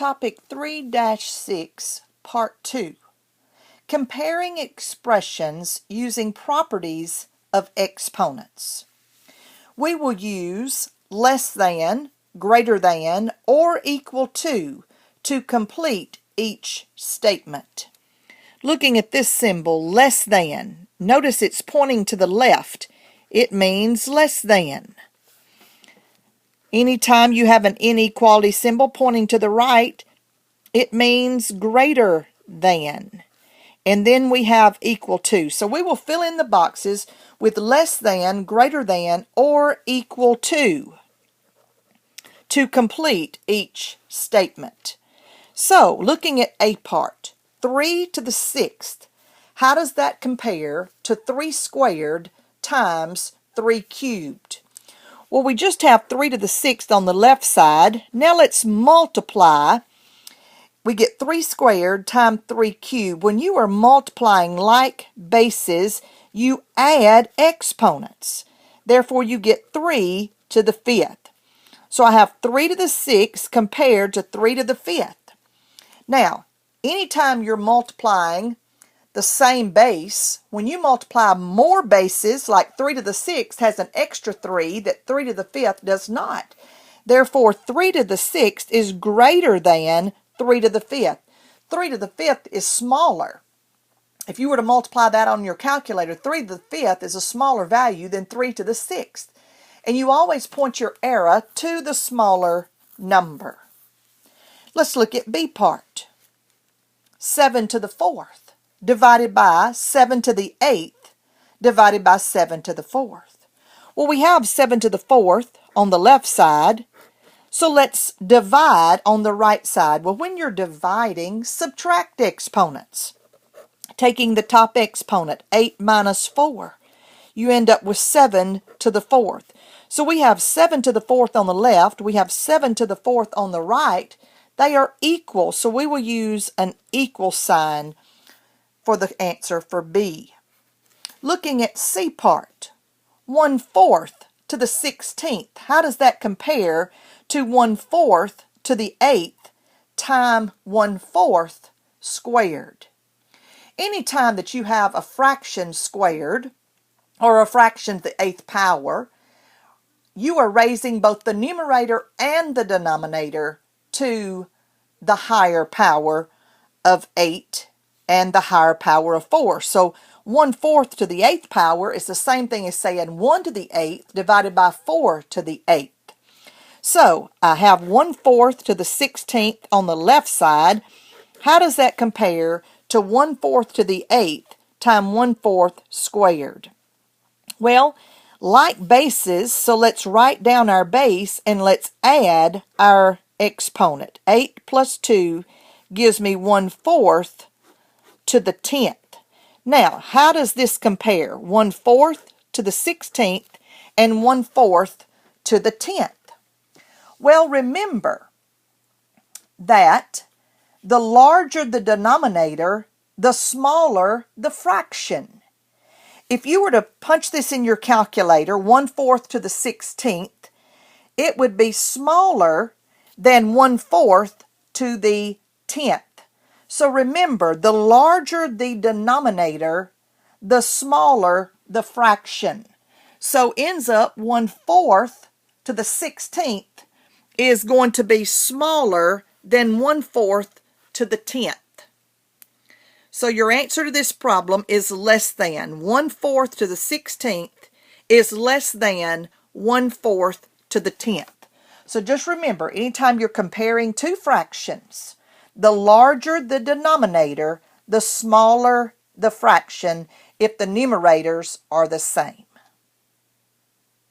topic 3-6, part 2. Comparing expressions using properties of exponents. We will use less than, greater than, or equal to complete each statement. Looking at this symbol, less than, notice it's pointing to the left. It means less than. Anytime you have an inequality symbol pointing to the right, it means greater than. And then we have equal to. So we will fill in the boxes with less than, greater than, or equal to complete each statement. So, looking at A part, 3 to the 6th, how does that compare to 3 squared times 3 cubed? Well, we just have 3 to the 6th on the left side. Now let's multiply. We get 3 squared times 3 cubed. When you are multiplying like bases, you add exponents. Therefore, you get 3 to the 5th. So I have 3 to the 6th compared to 3 to the 5th. Now, anytime you're multiplying the same base, when you multiply more bases, like 3 to the 6th has an extra 3 that 3 to the 5th does not. Therefore, 3 to the 6th is greater than 3 to the 5th. 3 to the 5th is smaller. If you were to multiply that on your calculator, 3 to the 5th is a smaller value than 3 to the 6th. And you always point your arrow to the smaller number. Let's look at B part. 7 to the 4th divided by 7 to the 8th divided by 7 to the 4th. Well, we have 7 to the 4th on the left side, so let's divide on the right side. Well, when you're dividing, subtract exponents. Taking the top exponent, 8 minus 4, you end up with 7 to the 4th. So we have 7 to the 4th on the left, we have 7 to the 4th on the right. They are equal, so we will use an equal sign for the answer for B. Looking at C part, 1/4 to the 16th. How does that compare to 1/4 to the 8th times 1/4 squared? Anytime that you have a fraction squared, or a fraction to the 8th power, you are raising both the numerator and the denominator to the higher power of 8 and the higher power of 4. So 1/4 to the 8th power is the same thing as saying 1 to the 8th divided by 4 to the 8th. So I have 1/4 to the 16th on the left side. How does that compare to 1/4 to the 8th times 1/4 squared? Well, like bases, so let's write down our base and let's add our exponent. 8 plus 2 gives me 1/4 to the 10th. Now, how does this compare? 1/4 to the 16th and 1/4 to the 10th. Well, remember that the larger the denominator, the smaller the fraction. If you were to punch this in your calculator, 1/4 to the 16th, it would be smaller than 1/4 to the 10th. So remember, the larger the denominator, the smaller the fraction. So ends up 1/4 to the 16th is going to be smaller than 1/4 to the 10th. So your answer to this problem is less than. 1/4 to the 16th is less than 1/4 to the 10th. So just remember, anytime you're comparing two fractions, the larger the denominator, the smaller the fraction if the numerators are the same.